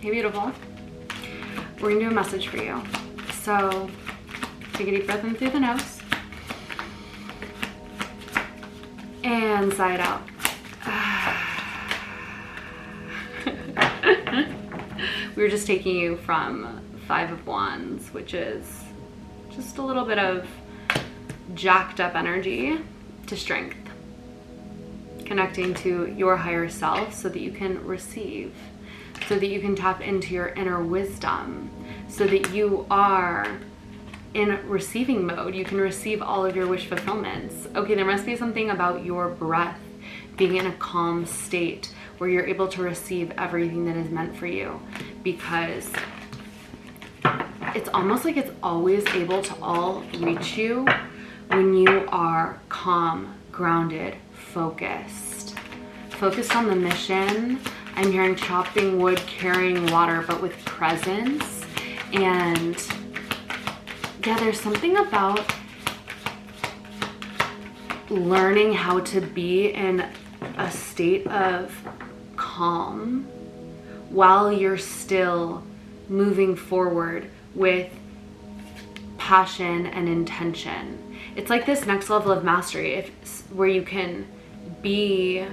Hey, beautiful. We're gonna do a message for you. So take a deep breath in through the nose and sigh it out. We were just taking you from Five of Wands, which is just a little bit of jacked up energy, to strength, connecting to your higher self so that you can receive, so that you can tap into your inner wisdom, so that you are in receiving mode. You can receive all of your wish fulfillments. Okay, there must be something about your breath being in a calm state where you're able to receive everything that is meant for you, because it's almost like it's always able to all reach you when you are calm, grounded, focused on the mission. I'm hearing chopping wood, carrying water, but with presence. And yeah, there's something about learning how to be in a state of calm while you're still moving forward with passion and intention. It's like this next level of mastery, where you can be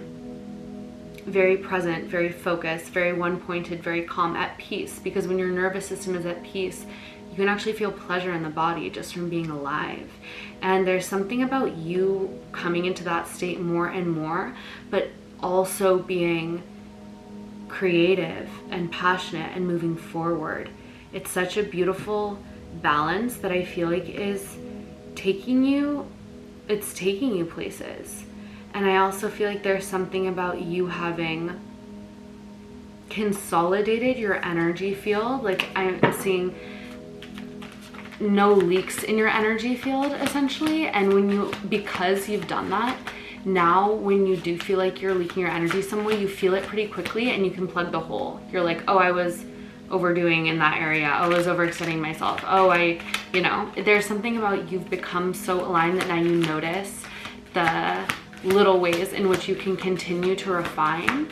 very present, very focused, very one-pointed, very calm, at peace. Because when your nervous system is at peace, you can actually feel pleasure in the body just from being alive. And there's something about you coming into that state more and more, but also being creative and passionate and moving forward. It's such a beautiful balance that I feel like is taking you places. And I also feel like there's something about you having consolidated your energy field. Like, I'm seeing no leaks in your energy field, essentially. And because you've done that, now when you do feel like you're leaking your energy some way, you feel it pretty quickly and you can plug the hole. You're like, oh, I was overdoing in that area. I was overextending myself. Oh, there's something about you've become so aligned that now you notice the little ways in which you can continue to refine.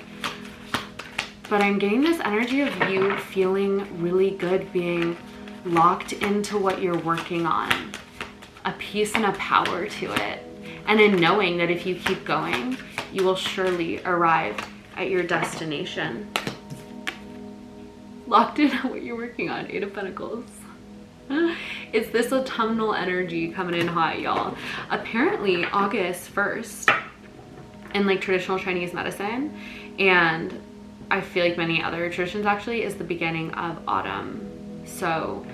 But I'm getting this energy of you feeling really good, being locked into what you're working on, a peace and a power to it, and in knowing that if you keep going, you will surely arrive at your destination. Locked in on what you're working on. Eight of Pentacles. It's this autumnal energy coming in hot, y'all. Apparently August 1st in like traditional Chinese medicine, and I feel like many other traditions actually, is the beginning of autumn. So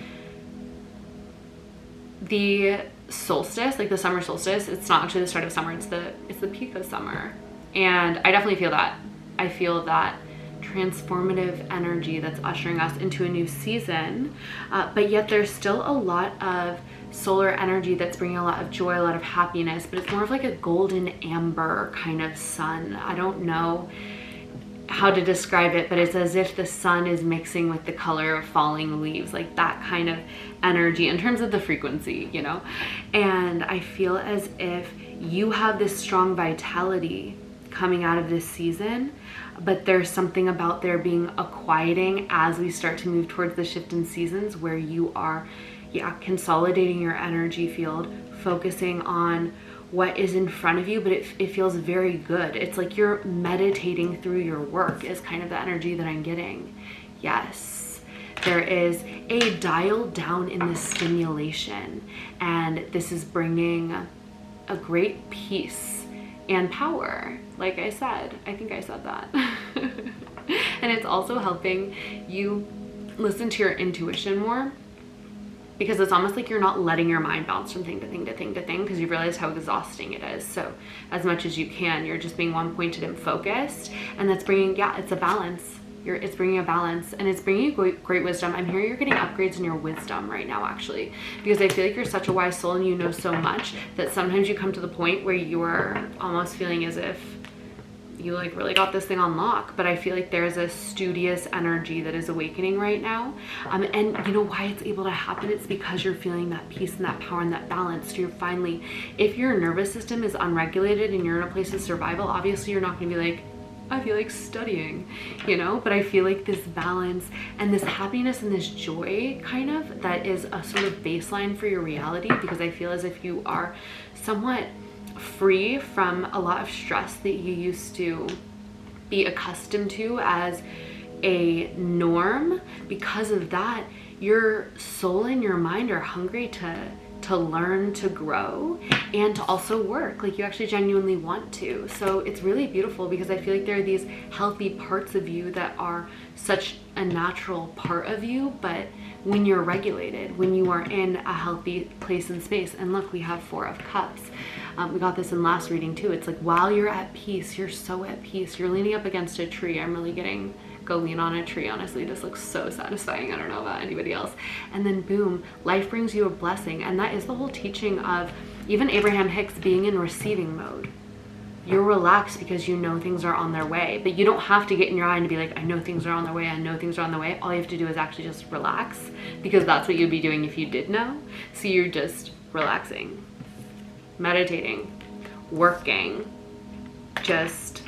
the solstice, like the summer solstice, it's not actually the start of summer, it's the peak of summer. And I definitely feel that. I feel that transformative energy that's ushering us into a new season, but yet there's still a lot of solar energy that's bringing a lot of joy, a lot of happiness, but it's more of like a golden amber kind of sun. I don't know how to describe it, but it's as if the sun is mixing with the color of falling leaves, like that kind of energy in terms of the frequency, you know? And I feel as if you have this strong vitality coming out of this season, but there's something about there being a quieting as we start to move towards the shift in seasons, where you are consolidating your energy field, focusing on what is in front of you, but it feels very good. It's like you're meditating through your work is kind of the energy that I'm getting. Yes, there is a dial down in the stimulation, and this is bringing a great peace and power. Like I said, I think I said that. And it's also helping you listen to your intuition more, because it's almost like you're not letting your mind bounce from thing to thing to thing to thing, because you've realized how exhausting it is. So as much as you can, you're just being one pointed and focused, and that's bringing, it's a balance. It's bringing a balance, and it's bringing you great wisdom. I'm hearing you're getting upgrades in your wisdom right now, actually, because I feel like you're such a wise soul and you know so much that sometimes you come to the point where you're almost feeling as if you like really got this thing on lock. But I feel like there's a studious energy that is awakening right now, and you know why it's able to happen? It's because you're feeling that peace and that power and that balance. You're finally, if your nervous system is unregulated and you're in a place of survival, obviously you're not going to be like I feel like studying, you know, but I feel like this balance and this happiness and this joy kind of, that is a sort of baseline for your reality, because I feel as if you are somewhat free from a lot of stress that you used to be accustomed to as a norm. Because of that, your soul and your mind are hungry to learn, to grow, and to also work. Like, you actually genuinely want to. So it's really beautiful, because I feel like there are these healthy parts of you that are such a natural part of you, but when you're regulated, when you are in a healthy place and space. And look, we have 4 of Cups. We got this in last reading too. It's like, while you're at peace, you're so at peace. You're leaning up against a tree. I'm really getting go lean on a tree, honestly. This looks so satisfying. I don't know about anybody else. And then boom, life brings you a blessing. And that is the whole teaching of even Abraham Hicks being in receiving mode. You're relaxed because you know things are on their way, but you don't have to get in your eye and be like, I know things are on their way, I know things are on the way. All you have to do is actually just relax, because that's what you'd be doing if you did know. So you're just relaxing, meditating, working, just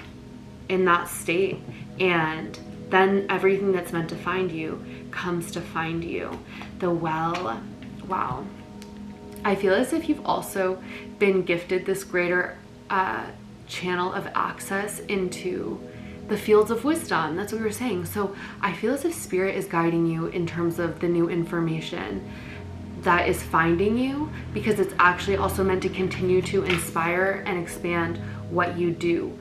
in that state. And then everything that's meant to find you comes to find you. Wow. I feel as if you've also been gifted this greater channel of access into the fields of wisdom. That's what we were saying. So I feel as if Spirit is guiding you in terms of the new information that is finding you, because it's actually also meant to continue to inspire and expand what you do,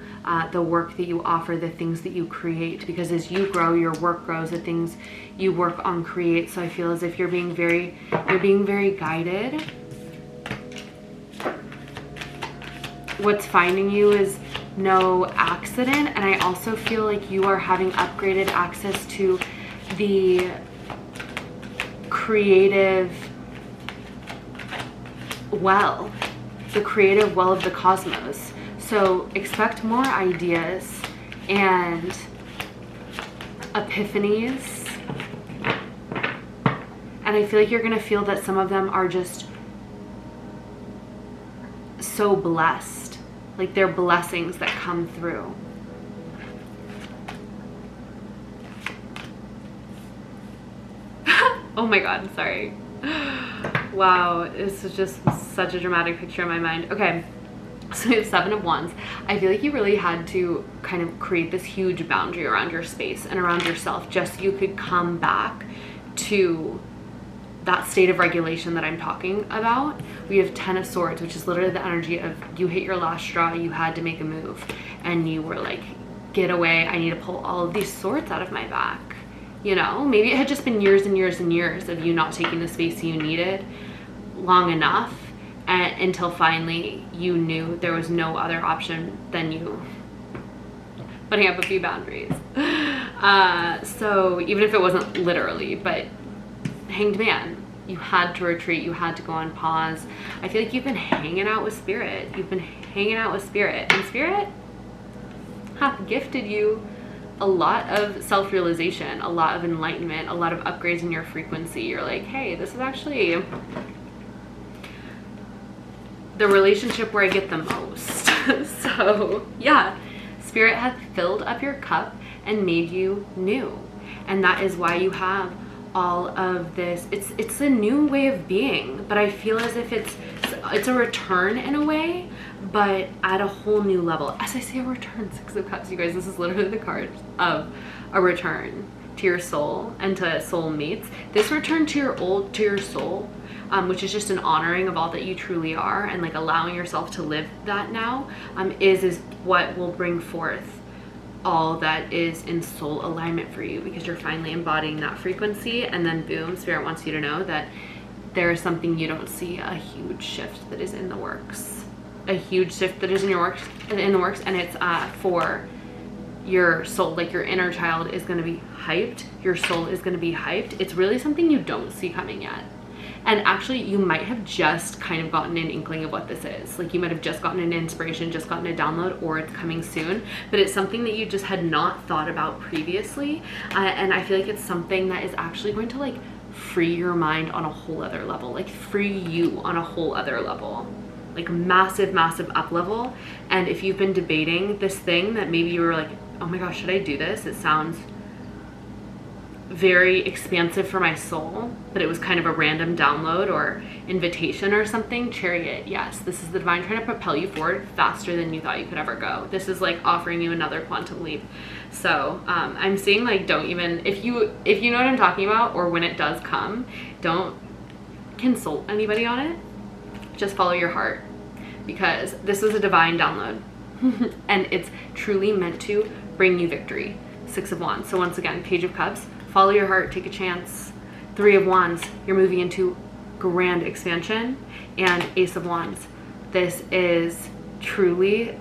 the work that you offer, the things that you create, because as you grow, your work grows, the things you work on create. So I feel as if you're being very guided. What's finding you is no accident, and I also feel like you are having upgraded access to the creative well of the cosmos. So expect more ideas and epiphanies, and I feel like you're gonna feel that some of them are just so blessed, like they're blessings that come through. Oh my god, sorry. Wow, this is just such a dramatic picture in my mind. Okay, so we have 7 of Wands. I feel like you really had to kind of create this huge boundary around your space and around yourself, just so you could come back to that state of regulation that I'm talking about. We have 10 of Swords, which is literally the energy of you hit your last straw, you had to make a move, and you were like, get away, I need to pull all of these swords out of my back. You know, maybe it had just been years and years and years of you not taking the space you needed long enough, and until finally you knew there was no other option than you putting up a few boundaries. So even if it wasn't literally, but Hanged Man, you had to retreat, you had to go on pause. I feel like you've been hanging out with Spirit. You've been hanging out with Spirit, and Spirit hath gifted you a lot of self-realization, a lot of enlightenment, a lot of upgrades in your frequency. You're like, hey, this is actually the relationship where I get the most. So yeah, Spirit hath filled up your cup and made you new, and that is why you have all of this. It's a new way of being, but I feel as if it's a return in a way, but at a whole new level. As I say, a return, 6 of Cups, you guys, this is literally the card of a return to your soul and to soul mates. This return to your soul, which is just an honoring of all that you truly are, and like allowing yourself to live that now, is what will bring forth all that is in soul alignment for you, because you're finally embodying that frequency. And then boom, Spirit wants you to know that there is something you don't see, a huge shift that is in the works, a huge shift that is in the works, and it's for your soul. Like, your inner child is going to be hyped, your soul is going to be hyped. It's really something you don't see coming yet. And actually, you might have just kind of gotten an inkling of what this is. Like, you might have just gotten an inspiration, just gotten a download, or it's coming soon. But it's something that you just had not thought about previously. And I feel like it's something that is actually going to like free your mind on a whole other level. Like, free you on a whole other level. Like, massive, massive up level. And if you've been debating this thing that maybe you were like oh my gosh, should I do this? It sounds very expansive for my soul, but it was kind of a random download or invitation or something. Chariot, yes, this is the divine trying to propel you forward faster than you thought you could ever go. This is like offering you another quantum leap. So I'm seeing like, don't even, if you know what I'm talking about, or when it does come, don't consult anybody on it. Just follow your heart, because this is a divine download and it's truly meant to bring you victory. 6 of Wands. So once again, Page of Cups, follow your heart, take a chance. 3 of Wands, you're moving into grand expansion. And Ace of Wands, this is truly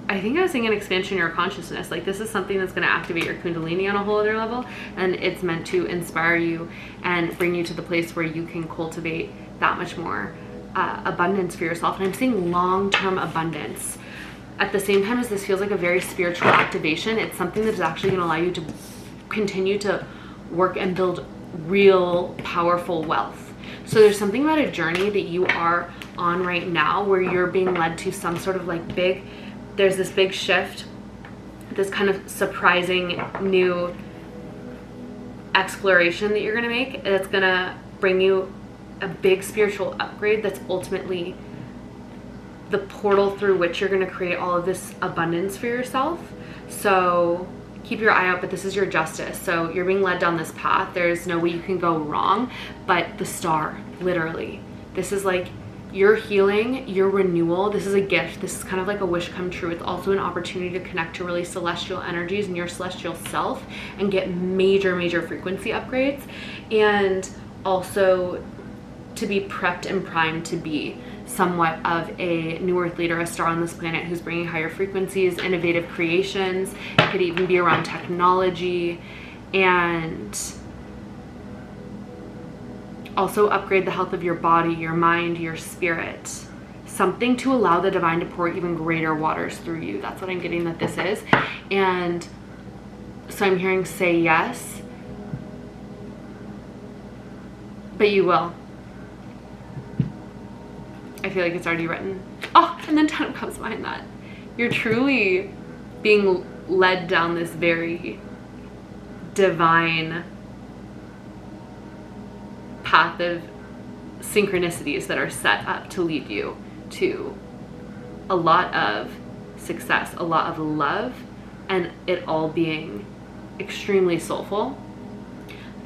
I think I was saying an expansion in your consciousness. Like, this is something that's going to activate your Kundalini on a whole other level, and it's meant to inspire you and bring you to the place where you can cultivate that much more abundance for yourself. And I'm seeing long-term abundance. At the same time as this feels like a very spiritual activation, it's something that's actually going to allow you to continue to work and build real powerful wealth. So there's something about a journey that you are on right now where you're being led to some sort of like there's this big shift, this kind of surprising new exploration that you're going to make that's going to bring you a big spiritual upgrade that's ultimately the portal through which you're going to create all of this abundance for yourself. So keep your eye out, but this is your justice. So you're being led down this path. There's no way you can go wrong, but the star, literally, this is like your healing, your renewal. This is a gift. This is kind of like a wish come true. It's also an opportunity to connect to really celestial energies and your celestial self and get major frequency upgrades, and also to be prepped and primed to be somewhat of a new earth leader, a star on this planet who's bringing higher frequencies, innovative creations. It could even be around technology, and also upgrade the health of your body, your mind, your spirit. Something to allow the divine to pour even greater waters through you. That's what I'm getting that this is. And so I'm hearing say yes, but you will. I feel like it's already written. Oh, and then 10 of Cups behind that. You're truly being led down this very divine path of synchronicities that are set up to lead you to a lot of success, a lot of love, and it all being extremely soulful.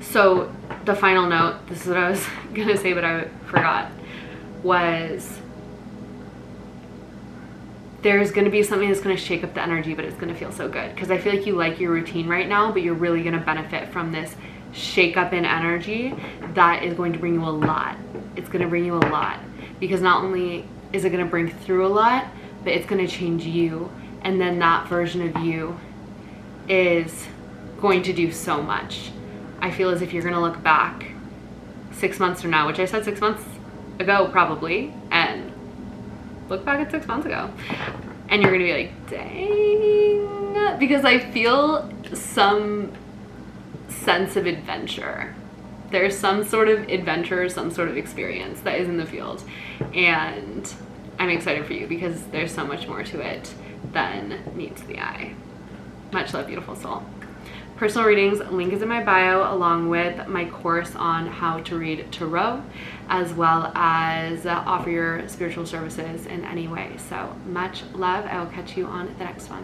So the final note, this is what I was gonna say but I forgot, was there's going to be something that's going to shake up the energy, but it's going to feel so good, because I feel like you like your routine right now, but you're really going to benefit from this shake up in energy that is going to bring you a lot. It's going to bring you a lot, because not only is it going to bring through a lot, but it's going to change you, and then that version of you is going to do so much. I feel as if you're going to look back 6 months from now, which I said 6 months ago probably, and look back at 6 months ago and you're gonna be like, dang, because I feel some sense of adventure. There's some sort of adventure, some sort of experience that is in the field, and I'm excited for you because there's so much more to it than meets the eye. Much love, beautiful soul. Personal readings, link is in my bio, along with my course on how to read tarot, as well as offer your spiritual services in any way. So much love. I will catch you on the next one.